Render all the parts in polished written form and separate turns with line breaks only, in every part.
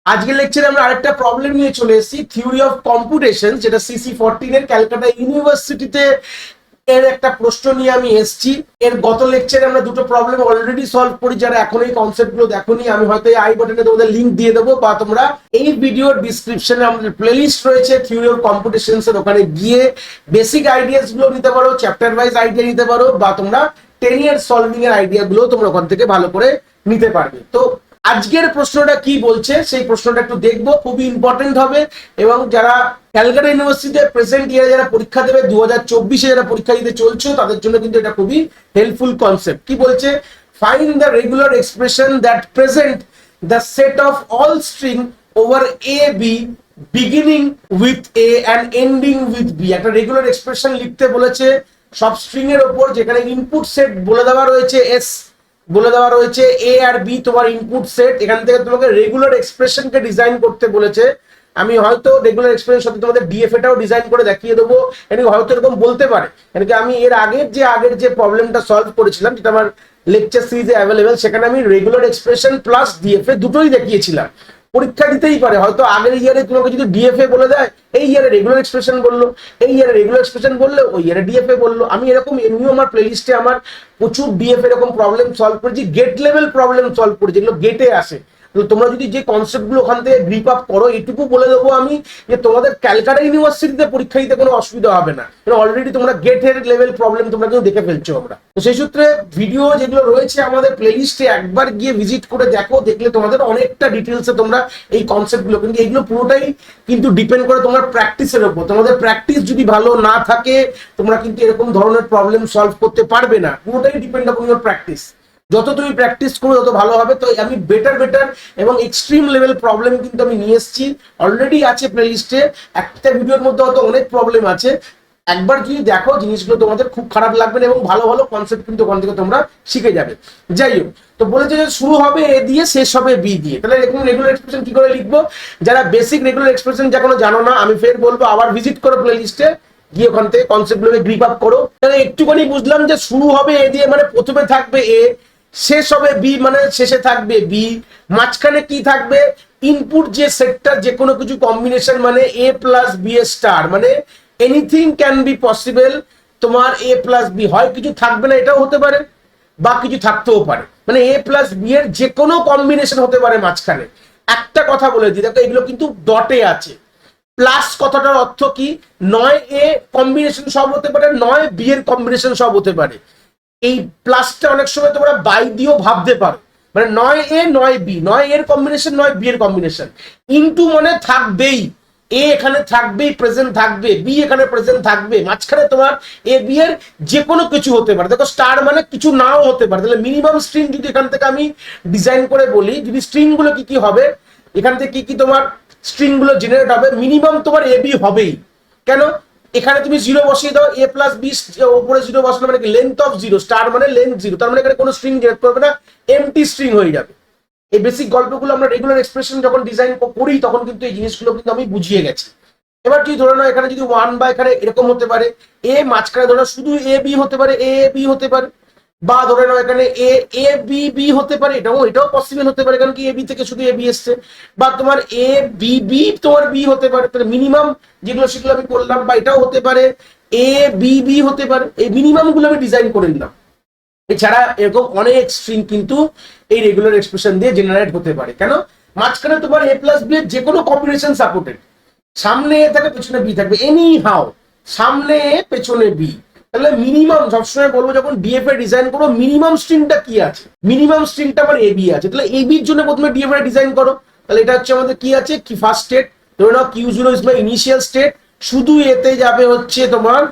আজকের লেকচারে আমরা আরেকটা প্রবলেম নিয়ে চলে এসেছি, থিওরি অফ কম্পিউটেশন, যেটা CC14 এর ক্যালকাটা ইউনিভার্সিটিতে এর একটা প্রশ্ন নিয়ে আমি এসেছি। এর গত লেকচারে আমরা দুটো প্রবলেম অলরেডি সলভ করি। যারা এখন এই কনসেপ্ট গুলো দেখোনি, আমি হয়তো এই আই বাটনে তোমাদের লিঙ্ক দিয়ে দেবো, বা তোমরা এই ভিডিওর ডিসক্রিপশনে আমাদের প্লেলিস্ট রয়েছে থিওরি অফ কম্পিউটেশনস এর, ওখানে গিয়ে বেসিক আইডিয়াস গুলো নিতে পারো, চ্যাপ্টার ওয়াইজ আইডিয়া নিতে পারো, বা তোমরা 10 ইয়ার সলভিং এর আইডিয়া গুলো তোমরা ওখান থেকে ভালো করে নিতে পারবে। তো আজকের প্রশ্নটা কি বলছে সেই প্রশ্নটা একটু দেখবো, খুবই ইম্পর্টেন্ট হবে। এবং যারা ক্যালকাটা ইউনিভার্সিটিতে প্রেজেন্ট ইয়ারে যারা পরীক্ষা দেবে, 2024-এ যারা পরীক্ষা দিতে চলছে, তাদের জন্য কিন্তু এটা খুবই হেল্পফুল কনসেপ্ট। কি বলছে? Find the regular expression that present the set of all string over A B beginning with A and ending with B. একটা রেগুলার এক্সপ্রেশন লিখতে বলেছে সব স্ট্রিং এর ওপর, যেখানে ইনপুট সেট বলে দেওয়া রয়েছে এস, বলে দেওয়া রয়েছে এ আর বি তোমার ইনপুট সেট। এখান থেকে তোমাকে রেগুলার এক্সপ্রেশনকে ডিজাইন করতে বলেছে। আমি হয়তো রেগুলার এক্সপ্রেশন সাথে তোমাদের ডিএফএটাও ডিজাইন করে দেখিয়ে দেবো। এদিকে হয়তো এরকম বলতে পারে, এদিকে আমি এর আগের যে প্রবলেমটা সলভ করেছিলাম, যেটা আমার লেকচার সিরিজে অ্যাভেলেবেল, সেখানে আমি রেগুলার এক্সপ্রেশন প্লাস ডিএফএ দুটোই দেখিয়েছিলাম। পরীক্ষা দিতেই পারে, হয়তো আগের ইয়ারে তোমাকে যদি ডিএফএ বলে দেয়, এই ইয়ারে রেগুলার এক্সপ্রেশন বললো, এই ইয়ারে রেগুলার এক্সপ্রেশন বললো, ওই ইয়ারে ডিএফএ বললো। আমি এরকম এমনিও আমার প্লেলিস্টে আমার প্রচুর ডিএফএ এরকম প্রবলেম সলভ করেছি, গেট লেভেল প্রবলেম সলভ করেছি, যেগুলো গেটে আসে। তো তোমরা যদি যে কনসেপ্ট গুলো ওখান থেকে গ্রিপ আপ করো, এটুকু বলে দেবো আমি যে তোমাদের ক্যালকাটা ইউনিভার্সিটিতে পরীক্ষা দিতে কোনো অসুবিধা হবে না, অলরেডি তোমরা গেটের লেভেল প্রবলেম তোমরা কিন্তু দেখে ফেলছো। আমরা তো সেই সূত্রে ভিডিও যেগুলো রয়েছে আমাদের প্লেলিস্টে একবার গিয়ে ভিজিট করে দেখো, দেখলে তোমাদের অনেকটা ডিটেলসে তোমরা এই কনসেপ্ট গুলো, কিন্তু এইগুলো পুরোটাই কিন্তু ডিপেন্ড করে তোমার প্র্যাকটিসের উপর। তোমাদের প্র্যাকটিস যদি ভালো না থাকে, তোমরা কিন্তু এরকম ধরনের প্রবলেম সলভ করতে পারবে না। পুরোটাই ডিপেন্ড আপন ইওর প্র্যাকটিস। যত তুমি প্র্যাকটিস করো তত ভালো হবে। তো আমি বেটার এবং এক্সট্রিম লেভেল প্রবলেম কিন্তু আমি নিয়ে এসেছি, অলরেডি আছে প্লেলিস্টে। একটা ভিডিওর মধ্যে হয়তো অনেক প্রবলেম আছে, একবার যদি দেখো জিনিসগুলো তোমাদের খুব খারাপ লাগবে না, এবং ভালো ভালো কনসেপ্ট কিন্তু ওখান থেকে তোমরা শিখে যাবে। যাই হোক, তো বলেছে যে শুরু হবে এ দিয়ে, শেষ হবে বি দিয়ে। তাহলে এরকম রেগুলার এক্সপ্রেশন কি করে লিখবো? যারা বেসিক রেগুলার এক্সপ্রেশন যা জানো না, আমি ফের বলবো আবার ভিজিট করো প্লেলিস্টে, গিয়ে ওখান থেকে কনসেপ্ট গুলোকে গ্রিপ আপ করো। তাহলে একটুখানি বুঝলাম যে শুরু হবে এ দিয়ে মানে প্রথমে থাকবে এ, শেষ হবে বি মানে শেষে থাকবে বি, মাঝখানে কি থাকবে? ইনপুট যে সেটটা, যে কোনো কিছু কম্বিনেশন, মানে এ প্লাস বি এর স্টার, মানে এনিথিং ক্যান বি পসিবল। তোমার এ প্লাস বি হয় কিছু থাকবে না, এটাও হতে পারে, বা কিছু থাকতেও পারে, মানে এ প্লাস বি এর যে কোনো কম্বিনেশন হতে পারে মাঝখানে। একটা কথা বলে দিই দেখো, এগুলো কিন্তু ডটে আছে। প্লাস কথাটার অর্থ কি? নয় এ কম্বিনেশন সব হতে পারে, নয় বি এর কম্বিনেশন সব হতে পারে। এই প্লাসটা অনেক সময় তোমরা বাই দিয়েও ভাবতে পারো, মানে নয় এ নয় বি, নয় এর কম্বিনেশন নয় বি এর কম্বিনেশন। ইনটু মানে থাকবেই, এ এখানে থাকবেই, প্রেজেন্ট থাকবে, বি এখানে প্রেজেন্ট থাকবে, মাঝখানে তোমার এ বি এর যে কোনো কিছু হতে পারে। দেখো স্টার মানে কিছু নাও হতে পারে। তাহলে মিনিমাম স্ট্রিং যদি এখান থেকে আমি ডিজাইন করে বলি, যদি স্ট্রিং গুলো কি কি হবে, এখান থেকে কি কি তোমার স্ট্রিং গুলো জেনারেট হবে, মিনিমাম তোমার এ বি হবেই। কেন? এখানে তুমি জিরো বসিয়ে দাও, এ প্লাস বি উপরে জিরো বসানো মানে লেন্থ অফ জিরো, স্টার মানে লেন্থ জিরো, তার মানে এখানে কোনো স্ট্রিং জেনারেট করবে না, এমটি স্ট্রিং হয়ে যাবে। এই বেসিক গল্পগুলো আমরা রেগুলার এক্সপ্রেশন যখন ডিজাইন করি, তখন কিন্তু এই জিনিসগুলো কিন্তু আমি বুঝিয়ে গেছি। এবার যদি ধরে নাও এখানে যদি ওয়ান বা এখানে এরকম হতে পারে, এ মাঝখানে ধরে শুধু এ বি হতে পারে, এ বি হতে পারে, বা ধরে নাও এখানে এ এ বি বি হতে পারে, এটাও পসিবল হতে পারে, কারণ কি এ বি থেকে শুধু এ বি এসছে। বা তোমার এ বি বি তোমার বি হতে পারে। তাহলে মিনিমাম যেগুলো সেগুলো আমি করলাম, বা এটাও হতে পারে এ বি বি হতে পারে। এই মিনিমাম গুলো আমি ডিজাইন করে নিলাম। এছাড়া এরকম অনেক স্ট্রিং কিন্তু এই রেগুলার এক্সপ্রেশন দিয়ে জেনারেট হতে পারে। কেন? মাঝখানে তোমার এ প্লাস বি এর যে কোনো কম্বিনেশন সাপোর্টেড, সামনে এ থাকে পেছনে বি থাকবে, এনি হাও সামনে এ পেছনে বি। তাহলে মিনিমাম সবসময় বলবো, যখন ডিএফএ ডিজাইন করো, মিনিমাম স্ট্রিংটা কি আছে? মিনিমাম স্ট্রিংটা আমার এবি আছে। তাহলে এবির জন্য প্রথমে ডিএফএ ডিজাইন করো। তাহলে এটা হচ্ছে আমাদের কি আছে, কি ফার্স্ট স্টেট, ধরে নাও Q zero is my initial state, শুধু এতে যাবে হচ্ছে তোমার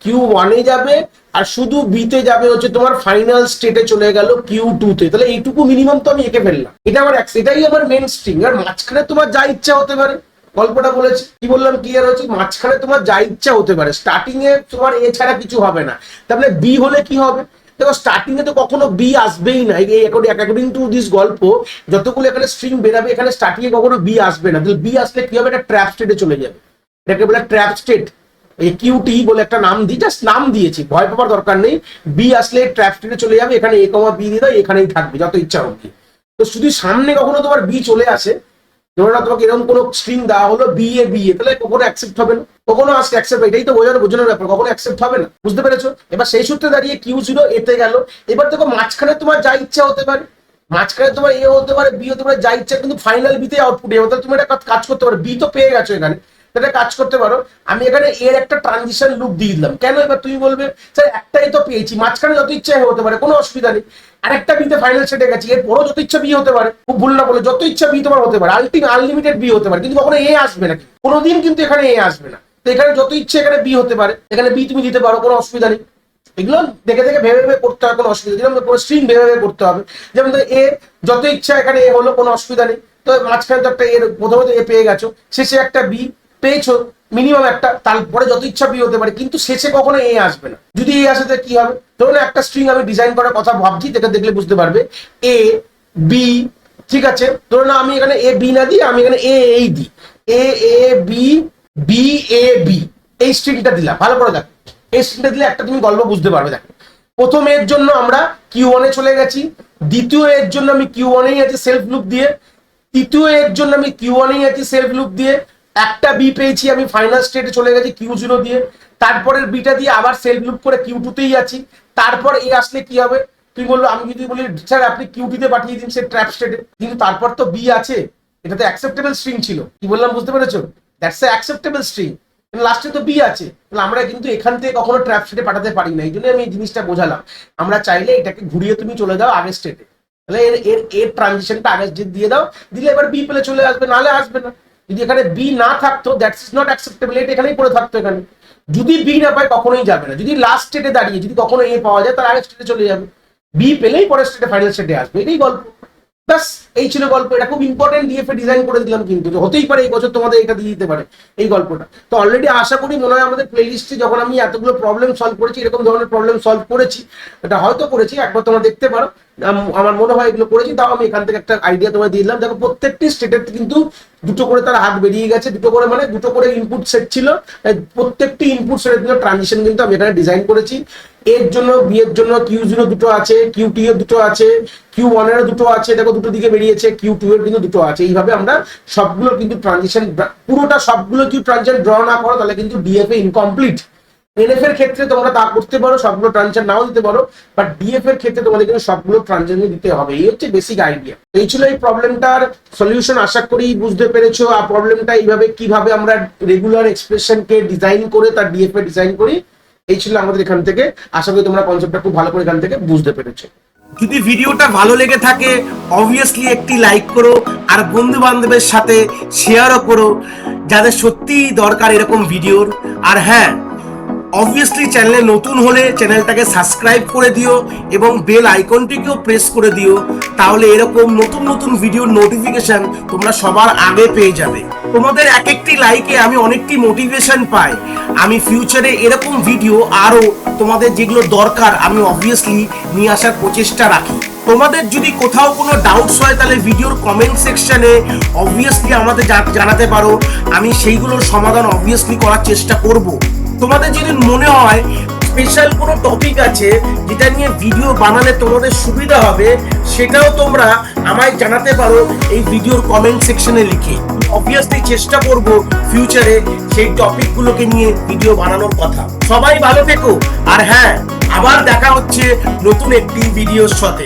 কিউ ওয়ানে যাবে, আর শুধু বিতে যাবে হচ্ছে তোমার ফাইনাল স্টেটে চলে গেল কিউ টু তে। তাহলে এইটুকু মিনিমাম তো আমি এঁকে ফেললাম, এটা আমার এটাই আমার মেন স্ট্রিং। আর মাঝখানে তোমার যা ইচ্ছা হতে পারে, গল্পটা বলেছি, কি বললাম ক্লিয়ার হচ্ছে? মাঝখানে তোমার যা ইচ্ছা হতে পারে, স্টার্টিং এ তোমার এ ছাড়া কিছু হবে না। তাহলে বি হলে কি হবে? দেখো স্টার্টিং এ তো কখনো বি আসবেই না, এই অ্যাকর্ডিং টু দিস গল্প যতগুলো এখানে স্ট্রিং বেরাবে, এখানে স্টার্টিং এ কখনো বি আসবে না। তাহলে বি আসলে কি হবে? এটা ট্র্যাপ স্টেটে চলে যাবে, এটাকে বলে ট্র্যাপ স্টেট। এই কিউটি বলে একটা নাম দিই, জাস্ট নাম দিয়েছি, ভয় পাওয়ার দরকার নেই। বি আসলে ট্র্যাপ স্টেটে চলে যাবে, এখানে এ কমা বি দিয়ে দাও, এখানেই থাকবে যত ইচ্ছা হোক। তো শুধু সামনে কখনো তোমার বি চলে আসে, ধরো না তোমাকে এরকম কোনো স্ট্রিং দেওয়া হলো বিএ, তাহলে কখনো অ্যাকসেপ্ট হবে না, কখনো আজকে অ্যাকসেপ্ট, এটাই তো বোঝানোর ব্যাপার, কখনো অ্যাকসেপ্ট হবে না, বুঝতে পেরেছো? এবার সেই সূত্রে দাঁড়িয়ে Q0 এতে গেল। এবার দেখো মাঝখানে তোমার যা ইচ্ছা হতে পারে, মাঝখানে তোমার এ হতে পারে, বি হতে পারে, যা ইচ্ছা, কিন্তু ফাইনাল বিতে আউটপুট এ হতে, তুমি একটা কাজ করতে পারো, বি তো পেয়ে গেছো এখানে, এটা কাজ করতে পারো। আমি এখানে এর একটা ট্রানজিশন লুপ দিয়ে দিলাম, কেন? এবার তুমি বলবে স্যার একটাই তো পেয়েছি, মাঝখানে যত ইচ্ছা হতে পারে, কোনো অসুবিধা নেই, আরেকটা বিতে ফাইনাল সেটে গেছি, এরপরও যত ইচ্ছা বি হতে পারে, খুব ভুল না বলে যত ইচ্ছা বি তোমার হতে পারে, আনলিমিটেড বি হতে পারে, কিন্তু কখনো এ আসবে না, কোনোদিন কিন্তু এখানে এ আসবে না। তো এখানে যত ইচ্ছে এখানে বি হতে পারে, এখানে বি তুমি দিতে পারো, কোনো অসুবিধা নেই। এগুলো দেখে দেখে ভেবে ভেবে করতে হবে, কোনো অসুবিধা, যেমন কোনো স্ট্রিং ভেবে ভেবে করতে হবে, যেমন এ যত ইচ্ছা এখানে এ হলো, কোনো অসুবিধা নেই। তো মাঝখানে তো একটা এর প্রথমে তো এ পেয়ে গেছো, শেষে একটা বি পেয়েছো মিনিমাম একটা, তারপরে যত ইচ্ছা বি হতে পারে, কিন্তু শেষে কখনো এ আসবে না। যদি এ আসে তাহলে কি হবে? ধরুন একটা স্ট্রিং আমি ডিজাইন করার কথা ভাবছি, এটা দেখলে বুঝতে পারবে, এ বি, ঠিক আছে? ধরুন আমি এখানে এ বি না দিই, আমি এখানে এ এই দিই, এ A B B A B, এই স্ট্রিংটা দিলাম। ভালো করে দেখো, এই স্ট্রিংটা দিলে একটা তুমি গল্প বুঝতে পারবে। দেখো প্রথম এর জন্য আমরা Q1 এ চলে গেছি, দ্বিতীয় এর জন্য আমি Q1 এই আছি সেলফ লুপ দিয়ে, তৃতীয় এর জন্য আমি Q1 এই আছি সেলফ লুপ দিয়ে, একটা বি পেয়েছি, আমি ফাইনাল স্টেটে চলে গেছি Q0 দিয়ে, তারপরের বিটা দিয়ে আবার সেলফ লুপ করে Q2 তেই আছি। তারপর এ আসলে কি হবে? তুমি বললো, আমি যদি বলি স্যার আপনি Q2 তে পাঠিয়ে দিন সে ট্র্যাপ স্টেটে, কিন্তু তারপর তো বি আছে, এটা তো অ্যাকসেপ্টেবল স্ট্রিং ছিল, কি বললাম বুঝতে পেরেছো? দ্যাটস এ অ্যাকসেপ্টেবল স্ট্রিং, লাস্টে তো বি আছে, তাহলে আমরা কিন্তু এখান থেকে কখনো ট্র্যাপ স্টেটে পাঠাতে পারি না। এই জন্য আমি এই জিনিসটা বোঝালাম, আমরা চাইলে এটাকে ঘুরিয়ে তুমি চলে যাও আগের স্টেটে, তাহলে এর এর এর ট্রানজিশনটা আগের স্টেট দিয়ে দাও, দিলে এবার বি পেলে চলে আসবে, নাহলে আসবে না। যদি এখানে বি না থাকতো, দ্যাটস ইজ নট অ্যাকসেপ্টেবল, এটা এখানেই পড়ে থাকতো। এখানে যদি বি না পায় কখনোই যাবে না, যদি লাস্ট স্টেটে দাঁড়িয়ে যদি কখনো এ পাওয়া যায়, তাহলে আগের স্টেটে চলে যাবে, বি পেলেই পরের স্টেটে ফাইনাল স্টেটে আসবে, এটাই গল্প। ব্যাস এই ছিল গল্প। এটা খুব ইম্পর্টেন্ট, ডিএফএ ডিজাইন করে দিলাম, কিন্তু হতেই পারে এই বছর তোমাদের এটা দিয়ে দিতে পারে এই গল্পটা। তো অলরেডি আশা করি মনে হয় আমাদের প্লেলিস্টে যখন আমি এতগুলো প্রবলেম সলভ করেছি, এরকম ধরনের প্রবলেম সলভ করেছি, এটা হয়তো করেছি, একবার তোমরা দেখতে পারো, আমার মনে হয় এগুলো করেছি। তাও আমি এখান থেকে একটা আইডিয়া তোমায় দিয়ে দিলাম। দেখো প্রত্যেকটি স্টেটের কিন্তু দুটো করে তার হাত বেরিয়ে গেছে, দুটো করে মানে দুটো করে ইনপুট সেট ছিল, প্রত্যেকটি ইনপুট সেটের জন্য ট্রানজিশন কিন্তু আমি এখানে ডিজাইন করেছি। এর জন্য বি এর জন্য Q0 দুটো আছে, Q2 এর দুটো আছে, Q1 এর দুটো আছে, দেখো দুটো দিকে বেরিয়েছে, Q2 এর কিন্তু দুটো আছে। এইভাবে আমরা সবগুলো কিন্তু ট্রানজিশন, পুরোটা সবগুলো যদি ট্রানজিশন ড্র না করো তাহলে কিন্তু ডিএফএ ইনকমপ্লিট। এনএফ এর ক্ষেত্রে তোমরা তা করতে পারো, সবগুলো ট্রানজিশন নাও দিতে পারো, বাট ডিএফ এর ক্ষেত্রে তোমাদের কিন্তু সবগুলো ট্রানজিশন দিতে হবে। এই হচ্ছে বেসিক আইডিয়া। এই ছিল এই প্রবলেমটার সলিউশন, আশা করি বুঝতে পেরেছো। আর প্রবলেমটা এইভাবে কিভাবে আমরা রেগুলার এক্সপ্রেশনকে ডিজাইন করে তার ডিএফএ ডিজাইন করি, এই ছিল আমাদের এখান থেকে। আশা করি তোমরা কনসেপ্টটা খুব ভালো করে এখান থেকে বুঝতে পেরেছো।
যদি ভিডিওটা ভালো লেগে থাকে অবভিয়াসলি একটি লাইক করো, আর বন্ধু বান্ধবের সাথে শেয়ারও করো যাদের সত্যিই দরকার এরকম ভিডিওর। আর হ্যাঁ, অবভিয়াসলি চ্যানেলে নতুন হলে চ্যানেলটাকে সাবস্ক্রাইব করে দিও এবং বেল আইকনটিকেও প্রেস করে দিও, তাহলে এরকম নতুন নতুন ভিডিওর নোটিফিকেশন তোমরা সবার আগে পেয়ে যাবে। তোমাদের এক একটি লাইকে আমি অনেকটি মোটিভেশন পাই, আমি ফিউচারে এরকম ভিডিও আরো তোমাদের যেগুলো দরকার আমি অবভিয়াসলি নিয়ে আসার প্রচেষ্টা রাখি। তোমাদের যদি কোথাও কোনো ডাউটস হয় তাহলে ভিডিওর কমেন্ট সেকশনে অবভিয়াসলি আমাদের জানাতে পারো, আমি সেইগুলোর সমাধান অবভিয়াসলি করার চেষ্টা করব। তোমাদের যদি মনে হয় স্পেশাল কোনো টপিক আছে যেটা নিয়ে ভিডিও বানালে তোমাদের সুবিধা হবে, সেটাও তোমরা আমায় জানাতে পারো এই ভিডিওর কমেন্ট সেকশনে লিখে। অবভিয়াসলি চেষ্টা করব ফিউচারে সেই টপিকগুলোকে নিয়ে ভিডিও বানানোর কথা। সবাই ভালো থেকো, আর হ্যাঁ, আবার দেখা হচ্ছে নতুন একটি ভিডিওর সাথে।